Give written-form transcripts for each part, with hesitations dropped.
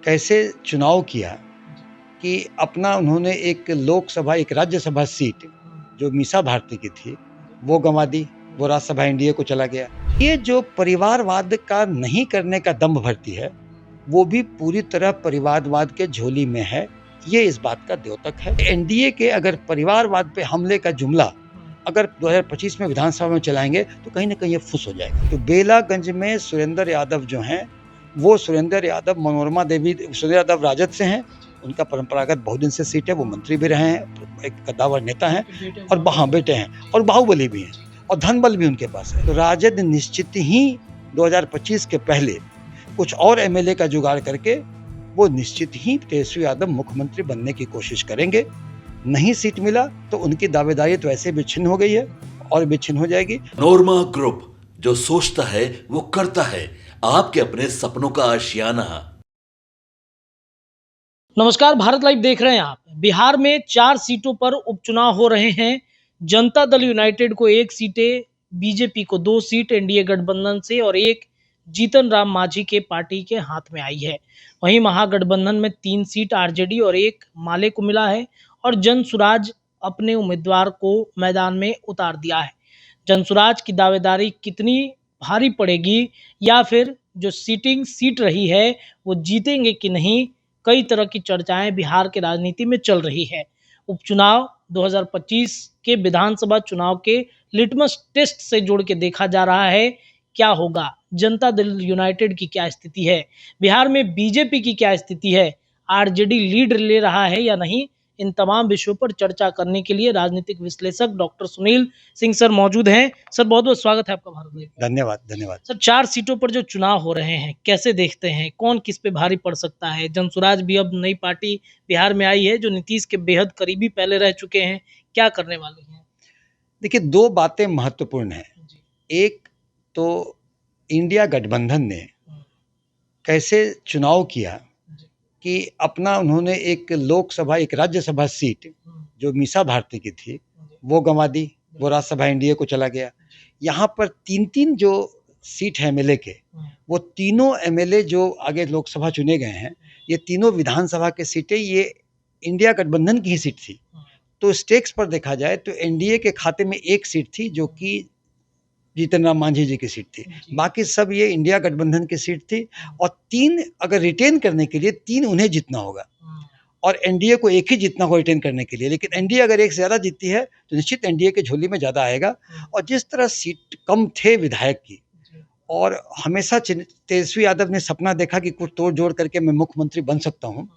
कैसे चुनाव किया कि अपना उन्होंने एक लोकसभा, एक राज्यसभा सीट जो मीसा भारती की थी, वो गँवा दी, वो राज्यसभा एनडीए को चला गया। ये जो परिवारवाद का नहीं करने का दंभ भरती है, वो भी पूरी तरह परिवारवाद के झोली में है, ये इस बात का द्योतक है। एनडीए के अगर परिवारवाद पे हमले का जुमला अगर 2025 में विधानसभा में चलाएँगे, तो कहीं न कहीं ये फुस हो जाएगा। तो बेलागंज में सुरेंद्र यादव जो हैं, वो सुरेंद्र यादव सुरेंद्र यादव राजद से हैं, उनका परंपरागत बहुदिन से सीट है, वो मंत्री भी रहे हैं, एक कद्दावर नेता हैं और हाँ, बेटे हैं और बाहुबली भी हैं और धनबल भी उनके पास है। तो राजद निश्चित ही 2025 के पहले कुछ और एमएलए का जुगाड़ करके वो निश्चित ही तेजस्वी यादव मुख्यमंत्री बनने की कोशिश करेंगे। नहीं सीट मिला तो उनकी दावेदारी तो ऐसे भी छिन्न हो गई है और भी छिन्न हो जाएगी। नोरमा ग्रुप, जो सोचता है वो करता है, आपके अपने सपनों का आशियाना। नमस्कार, भारत लाइव देख रहे हैं आप। बिहार में 4 सीटों पर उपचुनाव हो रहे हैं। जनता दल यूनाइटेड को 1 सीटें, बीजेपी को 2 सीट एनडीए गठबंधन से और 1 जीतन राम मांझी के पार्टी के हाथ में आई है। वहीं महागठबंधन में 3 सीट आरजेडी और 1 माले को मिला है और जनसुराज अपने उम्मीदवार को मैदान में उतार दिया है। जनसुराज की दावेदारी कितनी भारी पड़ेगी या फिर जो सीट रही है वो जीतेंगे कि नहीं, कई तरह की चर्चाएं बिहार के राजनीति में चल रही है। उपचुनाव 2025 के विधानसभा चुनाव के लिटमस टेस्ट से जोड़ के देखा जा रहा है, क्या होगा, जनता दल यूनाइटेड की क्या स्थिति है, बिहार में बीजेपी की क्या स्थिति है, आरजेडी लीड ले रहा है या नहीं। इन तमाम विषयों पर चर्चा करने के लिए राजनीतिक विश्लेषक डॉक्टर सुनील सिंह सर मौजूद हैं। सर, बहुत बहुत स्वागत है आपका भारत में। धन्यवाद। सर, 4 सीटों पर जो चुनाव हो रहे हैं, कैसे देखते हैं, कौन किस पे भारी पड़ सकता है? जनसुराज भी अब नई पार्टी बिहार में आई है, जो नीतीश के बेहद करीबी पहले रह चुके हैं, क्या करने वाले हैं? देखिए, 2 बातें महत्वपूर्ण हैं। एक तो इंडिया गठबंधन ने कैसे चुनाव किया कि अपना उन्होंने एक लोकसभा, एक राज्यसभा सीट जो मीसा भारती की थी, वो गँवा दी, वो राज्यसभा एनडीए को चला गया। यहाँ पर 3-3 जो सीट है एमएलए के, वो तीनों एमएलए जो आगे लोकसभा चुने गए हैं, ये तीनों विधानसभा की सीटें ये इंडिया गठबंधन की ही सीट थी। तो स्टेक्स पर देखा जाए तो एनडीए के खाते में 1 सीट थी जो कि जीतन राम मांझी जी की सीट थी, बाकी सब ये इंडिया गठबंधन की सीट थी और 3 अगर रिटेन करने के लिए 3 उन्हें जीतना होगा और एनडीए को 1 ही जीतना होगा रिटेन करने के लिए। लेकिन एनडीए अगर 1 से ज़्यादा जीतती है तो निश्चित एनडीए के झोली में ज़्यादा आएगा। और जिस तरह सीट कम थे विधायक की और हमेशा तेजस्वी यादव ने सपना देखा कि कुछ तोड़ जोड़ करके मैं मुख्यमंत्री बन सकता हूँ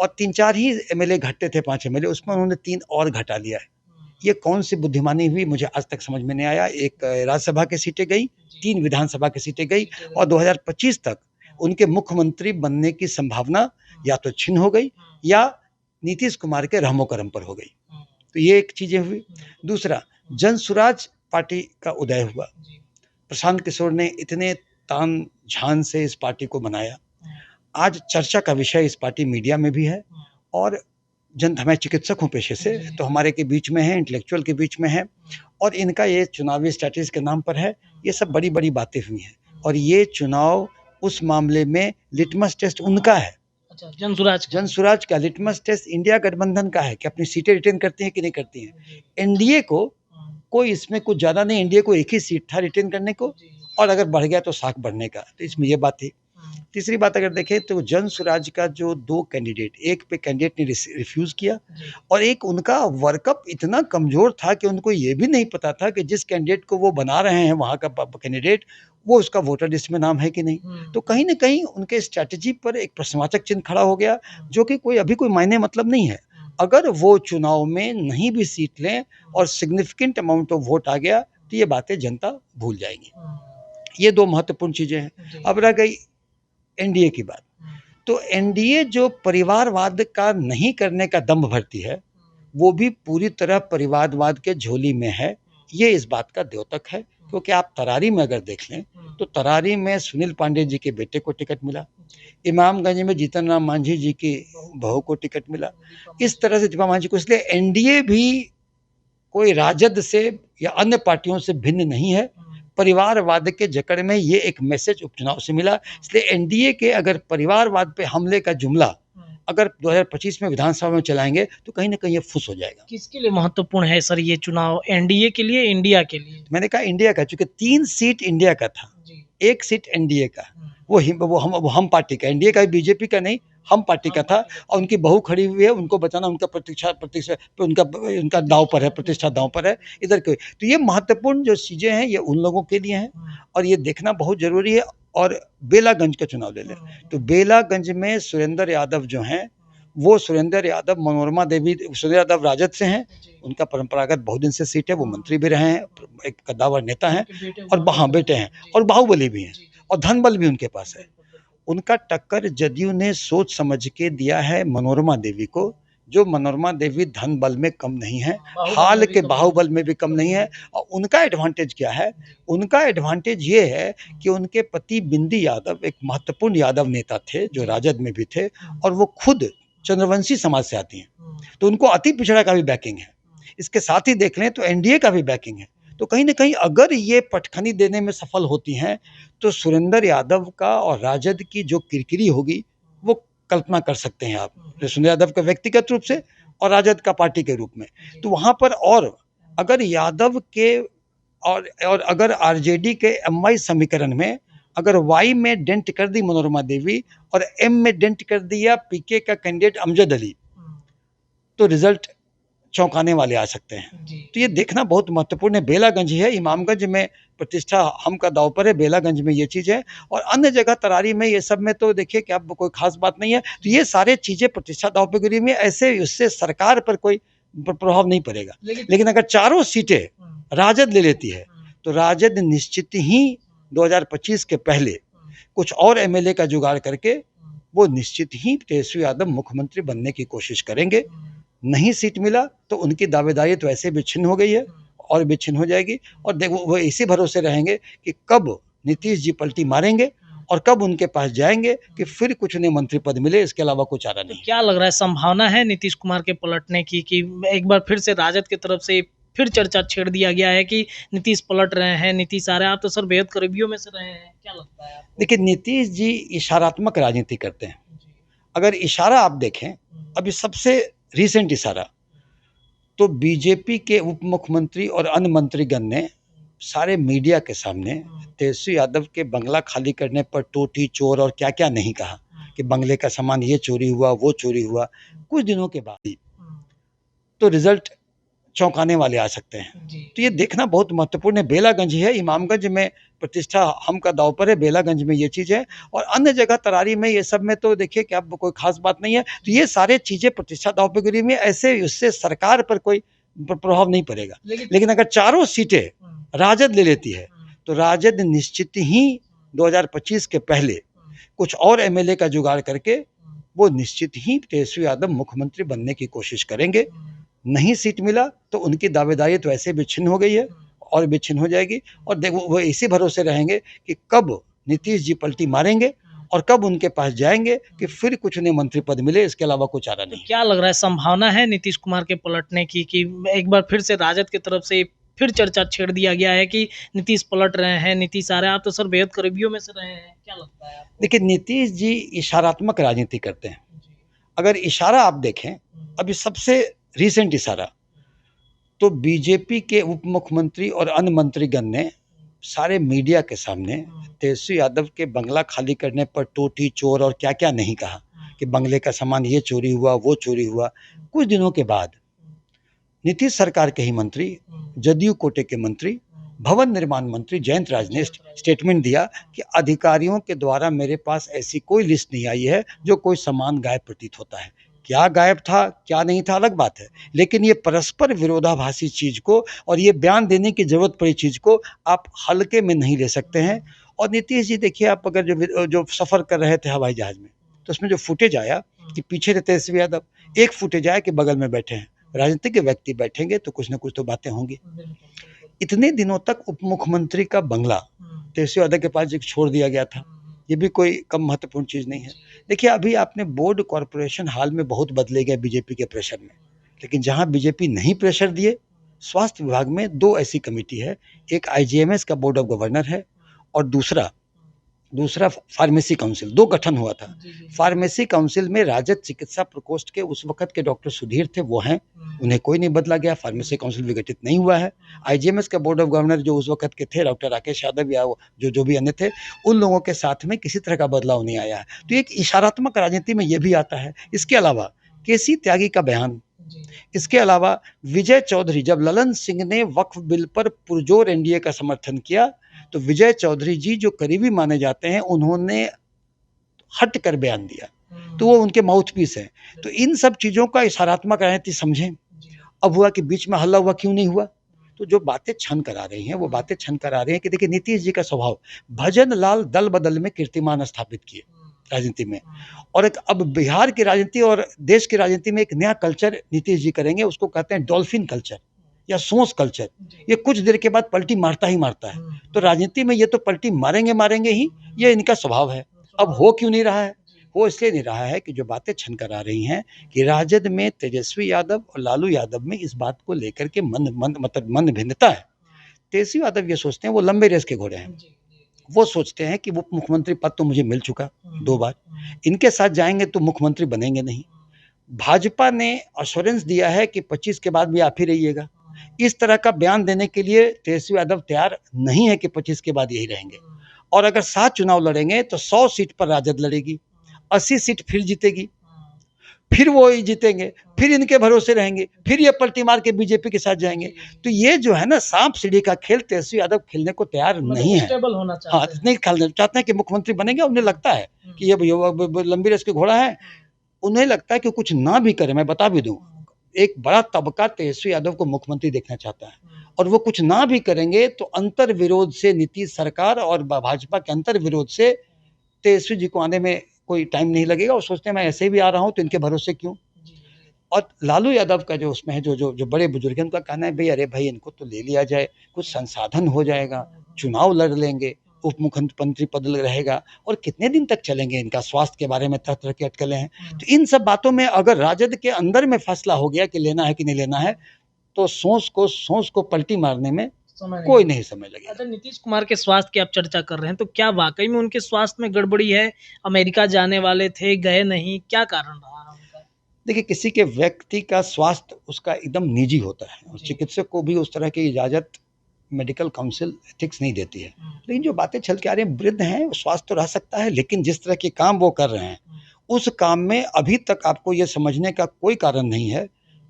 और 3-4 ही एमएलए घटते थे, 5 एमएलए, उसमें उन्होंने 3 और घटा लिया है। ये कौन सी बुद्धिमानी हुई, मुझे आज तक समझ में नहीं आया। 1 राज्यसभा की सीटें गई, 3 विधानसभा की सीटें गई और 2025 तक उनके मुख्यमंत्री बनने की संभावना या तो छिन्न हो गई या नीतीश कुमार के रहमो करम पर हो गई। तो ये एक चीज़ें हुई। दूसरा, जनसुराज पार्टी का उदय हुआ। प्रशांत किशोर ने इतने तान-झान से इस पार्टी को बनाया। आज चर्चा का विषय इस पार्टी मीडिया में भी है और मैं चिकित्सक हूँ पेशे से, तो हमारे के बीच में है, इंटेलेक्चुअल के बीच में है और इनका ये चुनावी स्ट्रैटेजी के नाम पर है। ये सब बड़ी-बड़ी बातें हुई हैं और ये चुनाव उस मामले में लिटमस टेस्ट उनका है। अच्छा, जनसुराज का लिटमस टेस्ट इंडिया गठबंधन का है कि अपनी सीटें रिटेन करती हैं कि नहीं करती हैं। एनडीए को कोई इसमें कुछ ज़्यादा नहीं, एनडीए को 1 ही सीट था रिटेन करने को और अगर बढ़ गया तो साख बढ़ने का, तो इसमें ये बात थी। तीसरी बात अगर देखें तो जनसुराज का जो 2 कैंडिडेट, एक पे कैंडिडेट ने रिफ्यूज़ किया और एक उनका वर्कअप इतना कमज़ोर था कि उनको ये भी नहीं पता था कि जिस कैंडिडेट को वो बना रहे हैं वहाँ का कैंडिडेट, वो उसका वोटर लिस्ट में नाम है कि नहीं। तो कहीं न कहीं उनके स्ट्रैटेजी पर एक प्रश्नवाचक चिन्ह खड़ा हो गया, जो कि अभी कोई मायने मतलब नहीं है। अगर वो चुनाव में नहीं भी सीट लें और सिग्निफिकेंट अमाउंट ऑफ वोट आ गया तो ये बातें जनता भूल जाएगी। ये 2 महत्वपूर्ण चीज़ें हैं। अब रह गई एनडीए की बात। तो एनडीए जो परिवारवाद का नहीं करने का दंभ भरती है, वो भी पूरी तरह परिवारवाद के झोली में है, ये इस बात का द्योतक है। क्योंकि आप तरारी में अगर देख लें तो तरारी में सुनील पांडे जी के बेटे को टिकट मिला, इमामगंज में जीतन राम मांझी जी की बहू को टिकट मिला, इस तरह से दीपा मांझी को। इसलिए एनडीए भी कोई राजद से या अन्य पार्टियों से भिन्न नहीं है। परिवारवाद के जकड़ में ये एक मैसेज उपचुनाव से मिला। इसलिए एनडीए के अगर परिवारवाद पे हमले का जुमला अगर 2025 में विधानसभा में चलाएंगे तो कहीं ना कहीं ये फुस हो जाएगा। किसके लिए महत्वपूर्ण है सर ये चुनाव, एनडीए के लिए, इंडिया के लिए? मैंने कहा इंडिया का, चूंकि 3 सीट इंडिया का था, 1 सीट एनडीए का, वो हम पार्टी का, एनडीए का बीजेपी का नहीं, हम पार्टी का था। और उनकी बहू खड़ी हुई है, उनको बचाना उनका उनका दांव पर है, प्रतिष्ठा दांव पर है इधर के। तो ये महत्वपूर्ण जो चीजें हैं ये उन लोगों के लिए हैं और ये देखना बहुत जरूरी है। और बेलागंज का चुनाव ले लें तो बेलागंज में सुरेंद्र यादव जो हैं, वो सुरेंद्र यादव मनोरमा देवी, सुरेंद्र यादव राजद से हैं, उनका परंपरागत बहुत दिन से सीट है, वो मंत्री भी रहे हैं, एक कद्दावर नेता हैं और हाँ बेटे हैं और बाहुबली भी हैं और धनबल भी उनके पास है। उनका टक्कर जदयू ने सोच समझ के दिया है मनोरमा देवी को, जो मनोरमा देवी धनबल में कम नहीं है, हाल के बाहुबल में भी कम नहीं है। और उनका एडवांटेज क्या है? उनका एडवांटेज ये है कि उनके पति बिंदी यादव एक महत्वपूर्ण यादव नेता थे जो राजद में भी थे और वो खुद चंद्रवंशी समाज से आती हैं, तो उनको अति पिछड़ा का भी बैकिंग है। इसके साथ ही देख लें तो एनडीए का भी बैकिंग है। तो कहीं ना कहीं अगर ये पटखनी देने में सफल होती हैं तो सुरेंद्र यादव का और राजद की जो किरकिरी होगी वो कल्पना कर सकते हैं आप, सुरेंद्र यादव का व्यक्तिगत रूप से और राजद का पार्टी के रूप में। तो वहां पर और अगर यादव के और अगर आरजेडी के एमवाई समीकरण में अगर वाई में डेंट कर दी मनोरमा देवी और एम में डेंट कर दिया पीके का कैंडिडेट अमजद अली, तो रिजल्ट चौंकाने वाले आ सकते हैं। तो ये देखना बहुत महत्वपूर्ण है। बेलागंज है, इमामगंज में प्रतिष्ठा हम का दाव पर है, बेलागंज में ये चीज़ है और अन्य जगह तरारी में ये सब में तो देखिए कि अब कोई खास बात नहीं है। तो ये सारे चीज़ें प्रतिष्ठा दाव पे गिरी हुई है, ऐसे उससे सरकार पर कोई प्रभाव नहीं पड़ेगा। लेकिन अगर चारों सीटें राजद ले लेती है तो राजद निश्चित ही 2025 के पहले कुछ और एमएलए का जुगाड़ करके वो निश्चित ही तेजस्वी यादव मुख्यमंत्री बनने की कोशिश करेंगे। नहीं सीट मिला तो उनकी दावेदारी तो ऐसे भी छिन्न हो गई है और भी छिन्न हो जाएगी। और देखो वो इसी भरोसे रहेंगे कि कब नीतीश जी पलटी मारेंगे और कब उनके पास जाएंगे कि फिर कुछ उन्हें मंत्री पद मिले, इसके अलावा कुछ चारा नहीं। क्या लग रहा है, संभावना है नीतीश कुमार के पलटने की कि एक बार फिर से राजद की तरफ से फिर चर्चा छेड़ दिया गया है कि नीतीश पलट रहे हैं, नीतीश आ रहे हैं? आप तो सर बेहद करीबियों में से रहे हैं, क्या लगता है आपको? देखिए नीतीश जी इशारात्मक राजनीति करते हैं। अगर इशारा आप देखें, अभी सबसे रीसेंट इशारा तो बीजेपी के उप मुख्यमंत्री और अन्य मंत्रीगण ने सारे मीडिया के सामने तेजस्वी यादव के बंगला खाली करने पर टोटी चोर और क्या क्या नहीं कहा कि बंगले का सामान ये चोरी हुआ वो चोरी हुआ। कुछ दिनों के बाद तो रिजल्ट चौंकाने वाले आ सकते हैं। तो ये देखना बहुत महत्वपूर्ण है। बेलागंज है, इमामगंज में प्रतिष्ठा हम का दाव पर है, बेलागंज में ये चीज़ है और अन्य जगह तरारी में ये सब में तो देखिए कि अब कोई खास बात नहीं है। तो ये सारे चीज़ें प्रतिष्ठा दाव पे गिरी हुई है, ऐसे उससे सरकार पर कोई प्रभाव नहीं पड़ेगा। लेकिन अगर चारों सीटें राजद ले लेती है तो राजद निश्चित ही 2025 के पहले कुछ और एमएलए का जुगाड़ करके वो निश्चित ही तेजस्वी यादव मुख्यमंत्री बनने की कोशिश करेंगे। नहीं सीट मिला तो उनकी दावेदारी तो ऐसे भी छिन्न हो गई है और भी छिन्न हो जाएगी। और देखो वो इसी भरोसे रहेंगे कि कब नीतीश जी पलटी मारेंगे और कब उनके पास जाएंगे कि फिर कुछ उन्हें मंत्री पद मिले, इसके अलावा कुछ चारा नहीं। क्या लग रहा है, संभावना है नीतीश कुमार के पलटने की कि एक बार फिर से राजद की तरफ से फिर चर्चा छेड़ दिया गया है कि नीतीश पलट रहे हैं, नीतीश आ रहे हैं? आप तो सर बेहद करीबियों में से रहे हैं, क्या लगता है आपको? देखिए नीतीश जी इशारात्मक राजनीति करते हैं। अगर इशारा आप देखें, अभी सबसे रीसेंट इशारा तो बीजेपी के उप मुख्यमंत्री और अन्य मंत्रीगण ने सारे मीडिया के सामने तेजस्वी यादव के बंगला खाली करने पर टोटी चोर और क्या क्या नहीं कहा कि बंगले का सामान ये चोरी हुआ वो चोरी हुआ। कुछ दिनों के बाद नीतीश सरकार के ही मंत्री, जदयू कोटे के मंत्री, भवन निर्माण मंत्री जयंत राज ने स्टेटमेंट दिया कि अधिकारियों के द्वारा मेरे पास ऐसी कोई लिस्ट नहीं आई है जो कोई सामान गायब प्रतीत होता है। क्या गायब था क्या नहीं था अलग बात है, लेकिन ये परस्पर विरोधाभासी चीज को और ये बयान देने की जरूरत पड़ी चीज को आप हल्के में नहीं ले सकते हैं। और नीतीश जी देखिए, आप अगर जो सफर कर रहे थे हवाई जहाज में तो उसमें जो फुटेज आया कि पीछे थे तेजस्वी यादव, एक फुटेज आया कि बगल में बैठे हैं। राजनीतिक व्यक्ति बैठेंगे तो कुछ ना कुछ तो बातें होंगी। इतने दिनों तक उप मुख्यमंत्री का बंगला तेजस्वी यादव के पास छोड़ दिया गया था, ये भी कोई कम महत्वपूर्ण चीज़ नहीं है। देखिए अभी आपने बोर्ड कॉरपोरेशन हाल में बहुत बदले गए बीजेपी के प्रेशर में, लेकिन जहां बीजेपी नहीं प्रेशर दिए स्वास्थ्य विभाग में 2 ऐसी कमेटी है, एक IGMS का बोर्ड ऑफ गवर्नर है और दूसरा फार्मेसी काउंसिल, 2 गठन हुआ था। फार्मेसी काउंसिल में राजद चिकित्सा प्रकोष्ठ के उस वक्त के डॉक्टर सुधीर थे, वो हैं, उन्हें कोई नहीं बदला गया, फार्मेसी काउंसिल विघटित नहीं हुआ है। IGMS का बोर्ड ऑफ गवर्नर जो उस वक्त के थे डॉक्टर राकेश यादव या जो भी अन्य थे, उन लोगों के साथ में किसी तरह का बदलाव नहीं आया है। तो एक इशारात्मक राजनीति में ये भी आता है। इसके अलावा केसी त्यागी का बयान, इसके अलावा विजय चौधरी, जब ललन सिंह ने वक्फ बिल पर पुरजोर NDA का समर्थन किया तो विजय चौधरी जी जो करीबी माने जाते हैं, उन्होंने हट कर बयान दिया, तो वो उनके माउथपीस हैं। तो इन सब चीज़ों का इशारात्मक राजनीति समझें। अब हुआ कि बीच में हल्ला हुआ, क्यों नहीं हुआ? तो जो बातें छन करा रही हैं वो बातें छन करा रही हैं कि देखिए नीतीश जी का स्वभाव, भजन लाल दल बदल में कीर्तिमान स्थापित किए राजनीति में, और एक अब बिहार की राजनीति और देश की राजनीति में एक नया कल्चर नीतीश जी करेंगे, उसको कहते हैं डॉल्फिन कल्चर या सोच कल्चर। ये कुछ देर के बाद पलटी मारता ही मारता है। तो राजनीति में ये तो पलटी मारेंगे ही, ये इनका स्वभाव है। अब हो क्यों नहीं रहा है? वो इसलिए नहीं रहा है कि जो बातें छन कर आ रही हैं कि राजद में तेजस्वी यादव और लालू यादव में इस बात को लेकर के मन भिन्नता है। तेजस्वी यादव ये सोचते हैं वो लंबे रेस के घोड़े हैं, वो सोचते हैं कि वो मुख्यमंत्री पद तो मुझे मिल चुका 2 बार, इनके साथ जाएंगे तो मुख्यमंत्री बनेंगे नहीं। भाजपा ने अश्योरेंस दिया है कि 25 के बाद भी आप ही रहिएगा। इस तरह का बयान देने के लिए तेजस्वी यादव तैयार नहीं है कि 25 के बाद यही रहेंगे। और अगर 7 चुनाव लड़ेंगे तो 100 सीट पर राजद लड़ेगी, 80 सीट फिर जीतेगी, फिर वो ही जीतेंगे, फिर इनके भरोसे रहेंगे, फिर ये पलटी मार के बीजेपी के साथ जाएंगे। तो ये जो है ना सांप सीढ़ी का खेल तेजस्वी यादव खेलने को तैयार नहीं है। हाँ, नहीं खेलना चाहते हैं कि मुख्यमंत्री बनेंगे। उन्हें लगता है कि ये लंबी रेस के घोड़ा है, उन्हें लगता है कि कुछ ना भी करे। मैं बता भी दूं, एक बड़ा तबका तेजस्वी यादव को मुख्यमंत्री देखना चाहता है, और वो कुछ ना भी करेंगे तो अंतर विरोध से नीतीश सरकार और भाजपा के अंतर विरोध से तेजस्वी जी को आने में कोई टाइम नहीं लगेगा। और सोचते हैं मैं ऐसे भी आ रहा हूँ तो इनके भरोसे क्यों। और लालू यादव का जो उसमें है, जो बड़े बुजुर्ग हैं, उनका कहना है भाई अरे भाई इनको तो ले लिया जाए, कुछ संसाधन हो जाएगा, चुनाव लड़ लेंगे, उप मुख्यमंत्री पद रहेगा, और कितने दिन तक चलेंगे, इनका स्वास्थ्य के बारे में तरह तरह की अटकलें हैं। तो इन सब बातों में अगर राजद के अंदर में फैसला हो गया कि लेना है कि नहीं लेना है, तो सोच को पलटी मारने में कोई नहीं समय लगेगा। अच्छा, नीतीश कुमार के स्वास्थ्य की आप चर्चा कर रहे हैं, तो क्या वाकई में उनके स्वास्थ्य में गड़बड़ी है? अमेरिका जाने वाले थे, गए नहीं, क्या कारण रहा उनका? देखिए, किसी के व्यक्ति का स्वास्थ्य उसका एकदम निजी होता है, और चिकित्सक को भी उस तरह की इजाजत मेडिकल काउंसिल एथिक्स नहीं देती है। लेकिन जो बातें चल के आ रही हैं, वृद्ध हैं, स्वास्थ्य तो रह सकता है, लेकिन जिस तरह के काम वो कर रहे हैं उस काम में अभी तक आपको ये समझने का कोई कारण नहीं है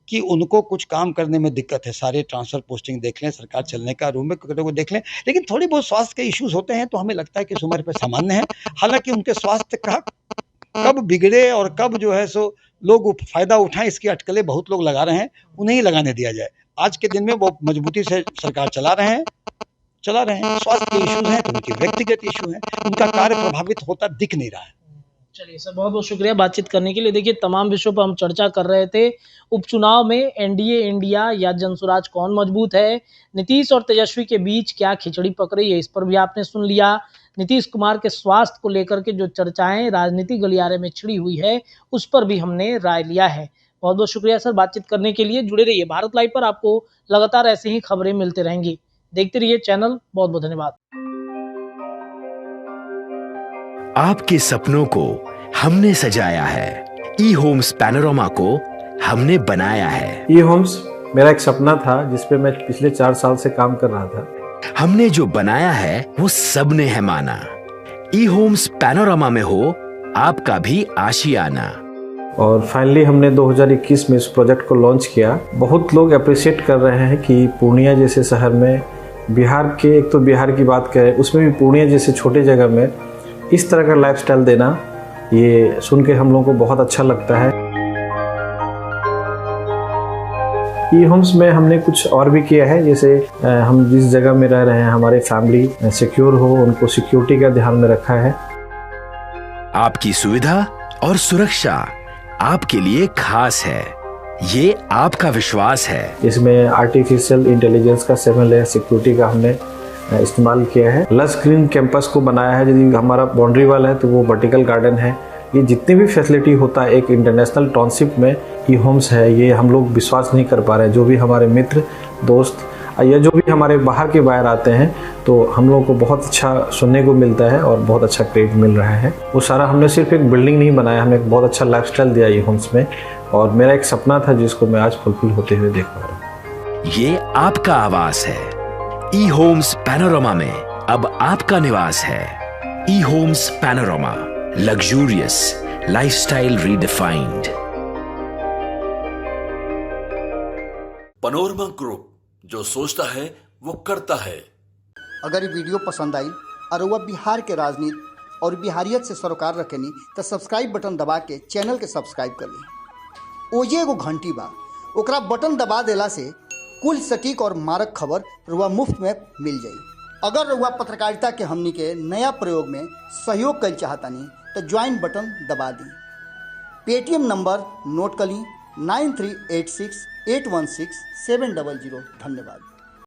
कि उनको कुछ काम करने में दिक्कत है। सारे ट्रांसफर पोस्टिंग देख लें, सरकार चलने का रूम में को देख लें, लेकिन थोड़ी बहुत स्वास्थ्य के इश्यूज होते हैं तो हमें लगता है कि इस उम्र पर सामान्य है। हालांकि उनके स्वास्थ्य का कब बिगड़े और कब जो है सो लोग फायदा उठाएं, इसकी अटकलें बहुत लोग लगा रहे हैं, उन्हें ही लगाने दिया जाए। आज के दिन में वो मजबूती से सरकार चला रहे हैं। स्वास्थ्य के इश्यूज हैं तो उनके व्यक्तिगत इशू हैं, उनका कार्य प्रभावित होता दिख नहीं रहा है। चलिए सर, बहुत बहुत शुक्रिया बातचीत करने के लिए। देखिए, तमाम विषयों पर हम चर्चा कर रहे थे। उपचुनाव में NDA इंडिया या जनसुराज कौन मजबूत है, नीतीश और तेजस्वी के बीच क्या खिचड़ी पक रही है, इस पर भी आपने सुन लिया। नीतीश कुमार के स्वास्थ्य को लेकर के जो चर्चाएं राजनीतिक गलियारे में छिड़ी हुई है, उस पर भी हमने राय लिया है। बहुत बहुत शुक्रिया सर बातचीत करने के लिए। जुड़े रहिए भारत लाइव पर, आपको लगातार ऐसे ही खबरें मिलते रहेंगी। देखते रहिए चैनल। बहुत बहुत धन्यवाद। आपके सपनों को हमने सजाया है, ई होम्स पैनोरमा को हमने बनाया है। ई होम्स मेरा एक सपना था जिसपे मैं पिछले 4 साल से काम कर रहा था। हमने जो बनाया है वो सबने है माना। ई होम्स पैनोरमा में हो आपका भी आशियाना। और फाइनली हमने 2021 में इस प्रोजेक्ट को लॉन्च किया। बहुत लोग अप्रिशिएट कर रहे हैं कि पूर्णिया जैसे शहर में, बिहार के, एक तो बिहार की बात करें उसमें भी पूर्णिया जैसे छोटे जगह में इस तरह का लाइफस्टाइल देना, ये सुन के हम लोगों को बहुत अच्छा लगता है। ई होम्स में हमने कुछ और भी किया है, जैसे हम जिस जगह में रह रहे हैं हमारे फैमिली सिक्योर हो, उनको सिक्योरिटी का ध्यान में रखा है। आपकी सुविधा और सुरक्षा आपके लिए खास है, ये आपका विश्वास है। इसमें आर्टिफिशियल इंटेलिजेंस का 7 लेयर सिक्योरिटी का हमने इस्तेमाल किया है। लस ग्रीन कैंपस को बनाया है। यदि हमारा बाउंड्री वाल है तो वो वर्टिकल गार्डन है। ये जितने भी फैसिलिटी होता है एक इंटरनेशनल टाउनशिप में ई होम्स है, ये हम लोग विश्वास नहीं कर पा रहे हैं। जो भी हमारे मित्र दोस्त या जो भी हमारे बाहर के बायर आते हैं, तो हम लोगों को बहुत अच्छा सुनने को मिलता है और बहुत अच्छा क्रेडिट मिल रहा है। वो सारा हमने सिर्फ एक बिल्डिंग नहीं बनाया, हमें एक बहुत अच्छा लाइफस्टाइल दिया ये होम्स में, और मेरा एक सपना था जिसको मैं आज फुलफिल होते हुए देख पा रहा हूँ। ये आपका आवास है। ई होम्स पैनोरमा में अब आपका निवास है। E Homes Panorama, luxurious lifestyle redefined. Panorama group, जो सोचता है वो करता है। अगर ये वीडियो पसंद आई और वह बिहार के राजनीति और बिहारियत से सरोकार रखेनी तो सब्सक्राइब बटन दबा के चैनल के सब्सक्राइब कर ली। ओजे एगो घंटी बा, ओकरा बटन दबा देला से कुल सटीक और मारक खबर रुआ मुफ्त में मिल जाई। अगर रुआ पत्रकारिता के हमनी के नया प्रयोग में सहयोग कर चाहतानी तो ज्वाइन बटन दबा दी। पेटीएम नंबर नोट कर ली 9386816700। धन्यवाद।